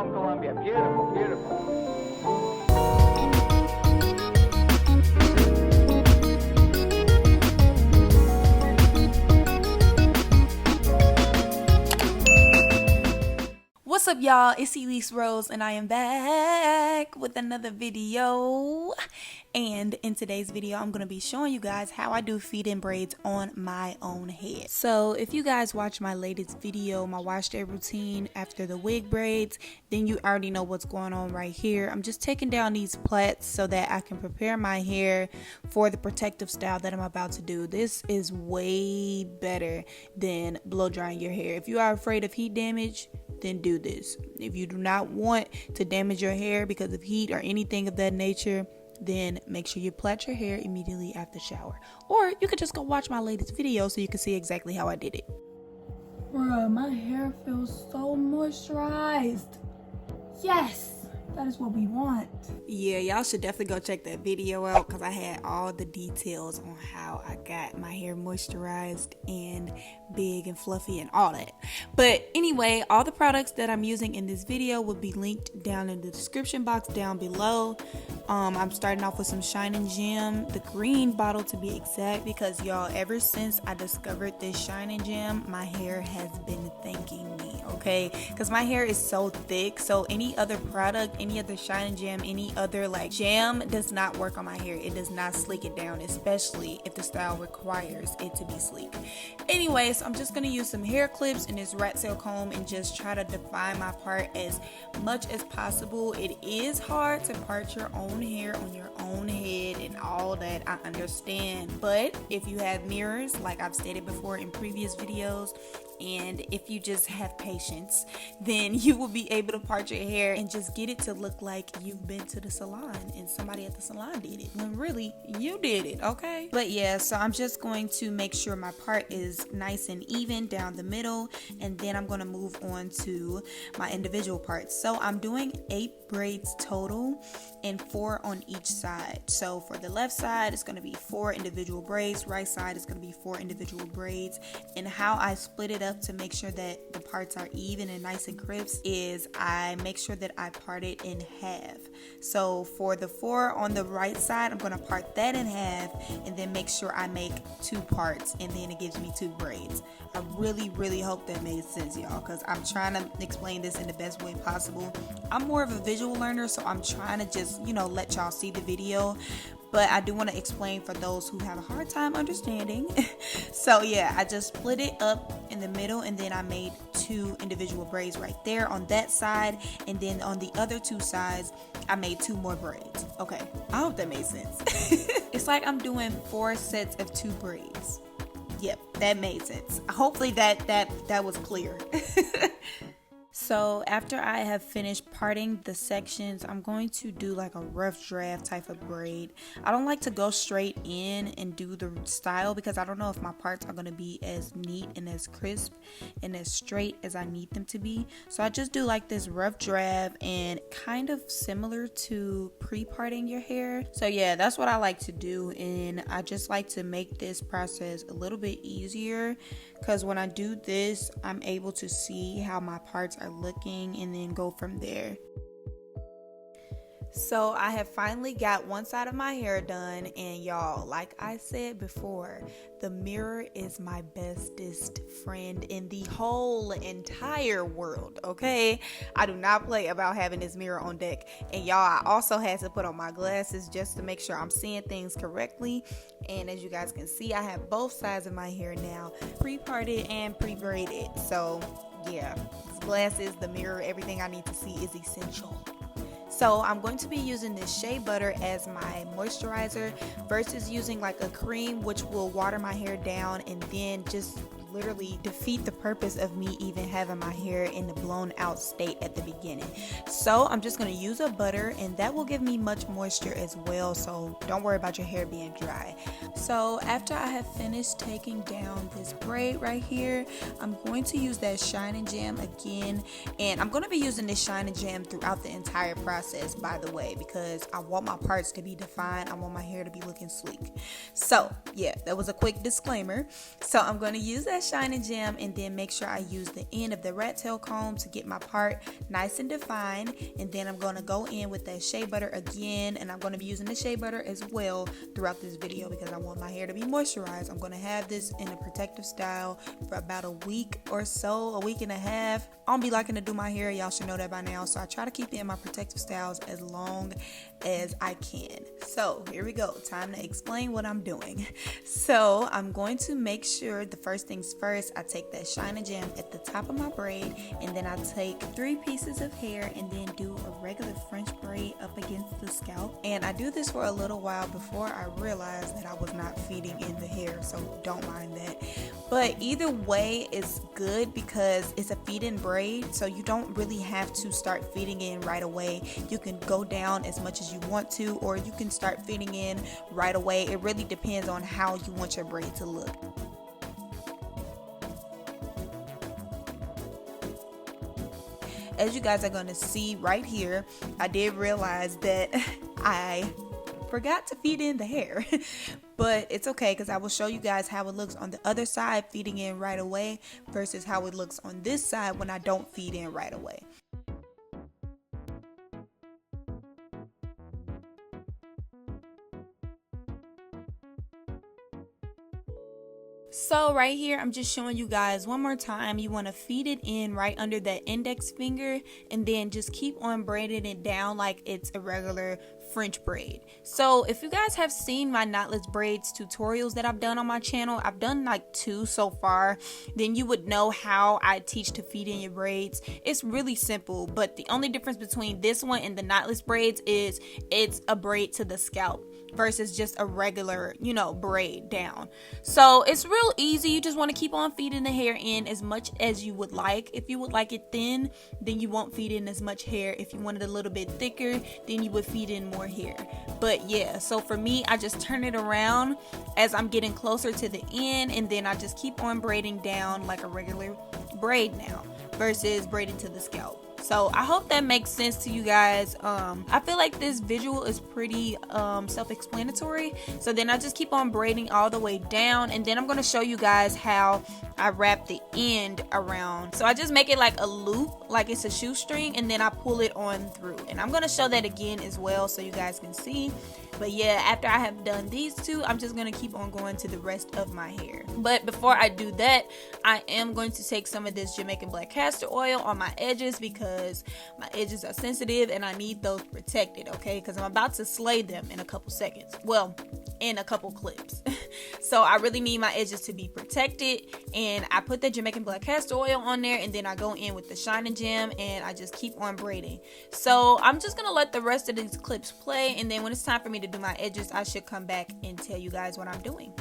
from Colombia. Beautiful, beautiful. What's up, y'all? It's Elise Rose and I am back with another video. And in today's video, I'm going to be showing you guys how I do feed-in braids on my own head. So if you guys watch my latest video, my wash day routine after the wig braids, then you already know what's going on right here. I'm just taking down these plaits so that I can prepare my hair for the protective style that I'm about to do. This is way better than blow drying your hair. If you are afraid of heat damage, then do this. If you do not want to damage your hair because of heat or anything of that nature, then make sure you plait your hair immediately after shower. Or you could just go watch my latest video so you can see exactly how I did it. Bruh, my hair feels so moisturized. Yes! That is what we want. Yeah, y'all should definitely go check that video out because I had all the details on how I got my hair moisturized and big and fluffy and all that. But anyway, all the products that I'm using in this video will be linked down in the description box down below. I'm starting off with some Shine & Gem, the green bottle to be exact, because y'all, ever since I discovered this Shine & Gem, my hair has been thanking me, okay? Because my hair is so thick, so any other product, any other Shine & Gem, any other like jam does not work on my hair. It does not slick it down, especially if the style requires it to be sleek. Anyways, I'm just going to use some hair clips and this rat tail comb and just try to define my part as much as possible. It is hard to part your own hair on your own head and all that, I understand, but if you have mirrors, like I've stated before in previous videos, and if you just have patience, then you will be able to part your hair and just get it to look like you've been to the salon and somebody at the salon did it, when really you did it, okay? But yeah, so I'm just going to make sure my part is nice and even down the middle, and then I'm going to move on to my individual parts. So I'm doing 8 braids total and 4 on each side. So for the left side, it's going to be 4 individual braids, right side is going to be 4 individual braids, and how I split it up to make sure that the parts are even and nice and crisp is I make sure that I part it in half. So for the 4 on the right side, I'm going to part that in half and then make sure I make 2 parts, and then it gives me 2 braids. I really hope that made sense, y'all, because I'm trying to explain this in the best way possible. I'm more of a visual learner, so I'm trying to just, let y'all see the video. But I do want to explain for those who have a hard time understanding. So yeah, I just split it up in the middle, and then I made 2 individual braids right there on that side, and then on the other 2 sides I made 2 more braids. Okay, I hope that made sense. It's like I'm doing 4 sets of 2 braids. Yep, that made sense. Hopefully that was clear. So after I have finished parting the sections, I'm going to do like a rough draft type of braid. I don't like to go straight in and do the style because I don't know if my parts are going to be as neat and as crisp and as straight as I need them to be. So I just do like this rough draft, and kind of similar to pre-parting your hair. So yeah, that's what I like to do, and I just like to make this process a little bit easier because when I do this, I'm able to see how my parts are looking and then go from there. So I have finally got one side of my hair done, and y'all, like I said before, the mirror is my bestest friend in the whole entire world, okay? I do not play about having this mirror on deck. And y'all, I also had to put on my glasses just to make sure I'm seeing things correctly. And as you guys can see, I have both sides of my hair now pre-parted and pre-braided. So yeah, glasses, the mirror, everything I need to see is essential. So I'm going to be using this shea butter as my moisturizer versus using like a cream, which will water my hair down and then just literally defeat the purpose of me even having my hair in the blown out state at the beginning. So I'm just going to use a butter, and that will give me much moisture as well, so don't worry about your hair being dry. So after I have finished taking down this braid right here, I'm going to use that Shine & Gem again, and I'm going to be using this Shine & Gem throughout the entire process, by the way, because I want my parts to be defined. I want my hair to be looking sleek. So yeah, that was a quick disclaimer. So I'm going to use that shine and gem and then make sure I use the end of the rat tail comb to get my part nice and defined. And then I'm going to go in with that shea butter again, and I'm going to be using the shea butter as well throughout this video because I want my hair to be moisturized. I'm going to have this in a protective style for about a week or so, a week and a half. I don't be liking to do my hair, y'all should know that by now, so I try to keep it in my protective styles as long as I can. So here we go, time to explain what I'm doing. So I'm going to make sure, the first things first, I take that shine and gem at the top of my braid, and then I take 3 pieces of hair and then do a regular French braid up against the scalp. And I do this for a little while before I realized that I was not feeding in the hair, so don't mind that. But either way is good because it's a feed-in braid, so you don't really have to start feeding in right away. You can go down as much as you want to, or you can start feeding in right away. It really depends on how you want your braid to look. As you guys are going to see right here, I did realize that I forgot to feed in the hair. But it's okay because I will show you guys how it looks on the other side feeding in right away versus how it looks on this side when I don't feed in right away. So right here, I'm just showing you guys one more time. You want to feed it in right under that index finger and then just keep on braiding it down like it's a regular French braid. So if you guys have seen my knotless braids tutorials that I've done on my channel, I've done like 2 so far, then you would know how I teach to feed in your braids. It's really simple, but the only difference between this one and the knotless braids is it's a braid to the scalp versus just a regular, braid down. So it's real easy. You just want to keep on feeding the hair in as much as you would like. If you would like it thin, then you won't feed in as much hair. If you want it a little bit thicker, then you would feed in more hair. But yeah, so for me, I just turn it around as I'm getting closer to the end, and then I just keep on braiding down like a regular braid now versus braiding to the scalp. So I hope that makes sense to you guys. I feel like this visual is pretty self-explanatory. So then I just keep on braiding all the way down, and then I'm going to show you guys how I wrap the end around. So I just make it like a loop, like it's a shoestring, and then I pull it on through. And I'm going to show that again as well so you guys can see. But yeah, after I have done these 2, I'm just going to keep on going to the rest of my hair. But before I do that, I am going to take some of this Jamaican black castor oil on my edges because my edges are sensitive and I need those protected, okay? Because I'm about to slay them in a couple seconds. Well, in a couple clips. So I really need my edges to be protected, and I put the Jamaican black castor oil on there, and then I go in with the shine and gem and I just keep on braiding. So I'm just gonna let the rest of these clips play, and then when it's time for me to do my edges, I should come back and tell you guys what I'm doing.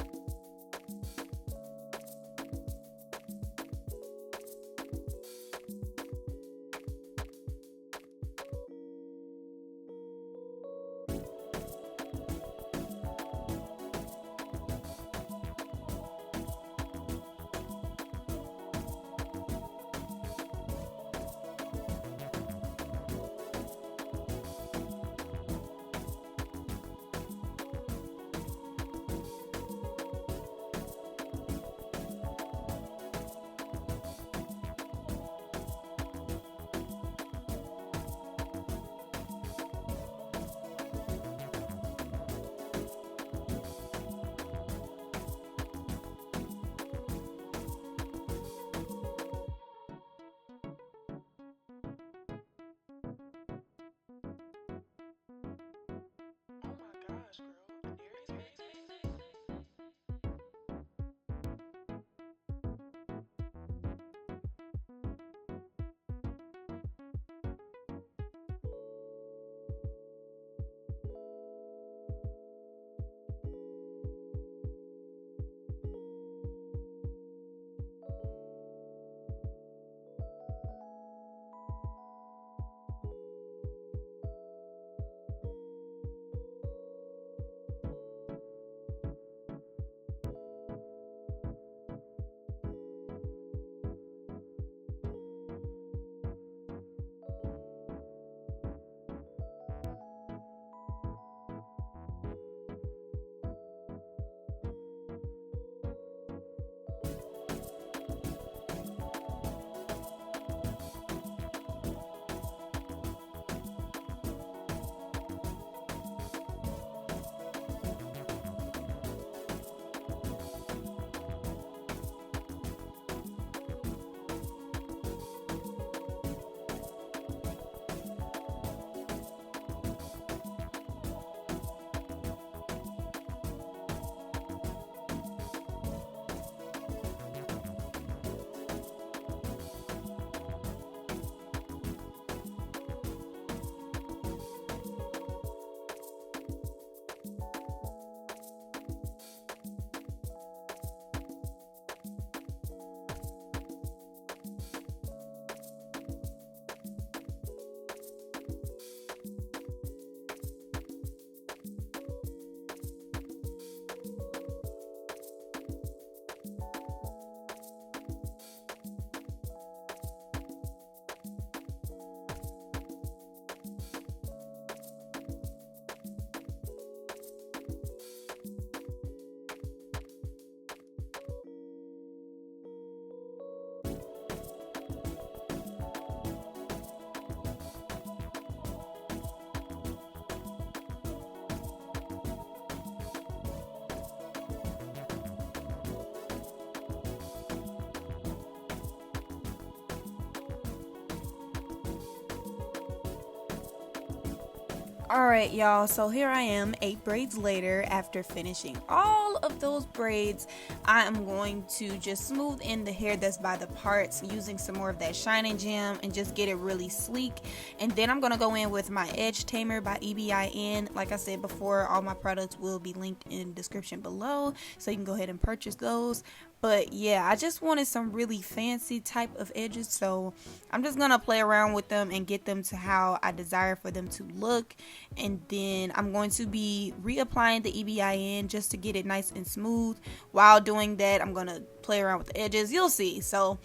Alright y'all, so here I am 8 braids later. After finishing all of those braids, I am going to just smooth in the hair that's by the parts using some more of that shining gem and just get it really sleek. And then I'm going to go in with my edge tamer by EBIN. Like I said before, all my products will be linked in the description below, so you can go ahead and purchase those. But yeah, I just wanted some really fancy type of edges, so I'm just gonna play around with them and get them to how I desire for them to look. And then I'm going to be reapplying the EBIN just to get it nice and smooth. While doing that, I'm gonna play around with the edges. You'll see. So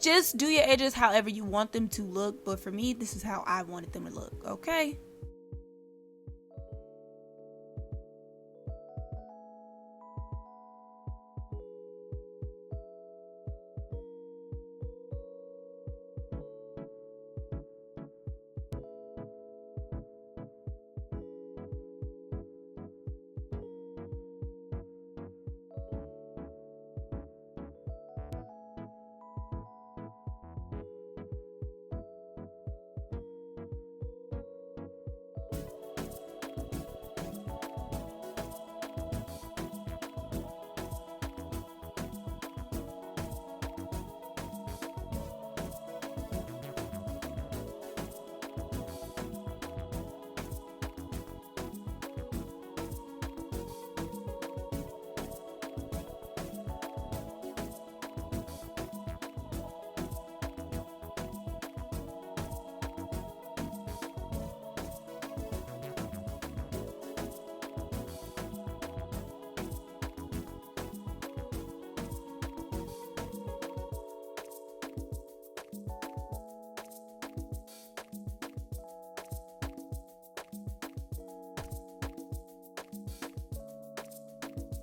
just do your edges however you want them to look, but for me, this is how I wanted them to look. Okay.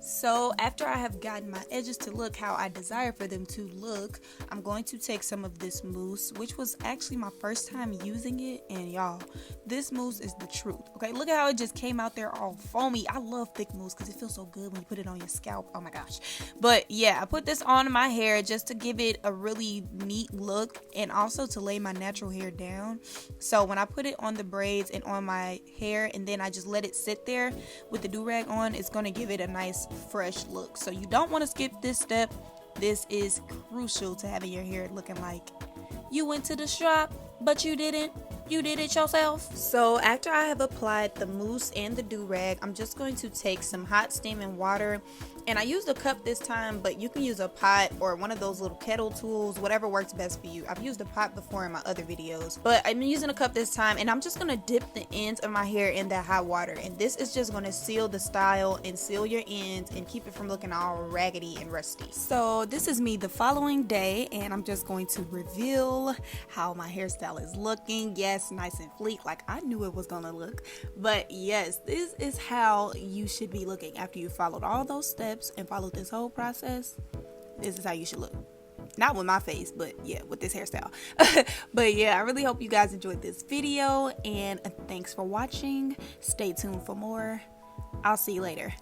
So after I have gotten my edges to look how I desire for them to look, I'm going to take some of this mousse, which was actually my first time using it, and y'all, this mousse is the truth. Okay, look at how it just came out there all foamy. I love thick mousse because it feels so good when you put it on your scalp. Oh my gosh. But yeah, I put this on my hair just to give it a really neat look and also to lay my natural hair down. So when I put it on the braids and on my hair and then I just let it sit there with the do-rag on, it's going to give it a nice fresh look. So you don't want to skip this step. This is crucial to having your hair looking like you went to the shop but you didn't. You did it yourself. So after I have applied the mousse and the do-rag, I'm just going to take some hot steaming water, and I used a cup this time, but you can use a pot or one of those little kettle tools, whatever works best for you. I've used a pot before in my other videos, but I'm using a cup this time, and I'm just gonna dip the ends of my hair in that hot water, and this is just gonna seal the style and seal your ends and keep it from looking all raggedy and rusty. So this is me the following day, and I'm just going to reveal how my hairstyle is looking. Yes, nice and fleek like I knew it was gonna look. But yes, this is how you should be looking after you followed all those steps and followed this whole process. This is how you should look. Not with my face, but yeah, with this hairstyle. But yeah, I really hope you guys enjoyed this video, and thanks for watching. Stay tuned for more. I'll see you later.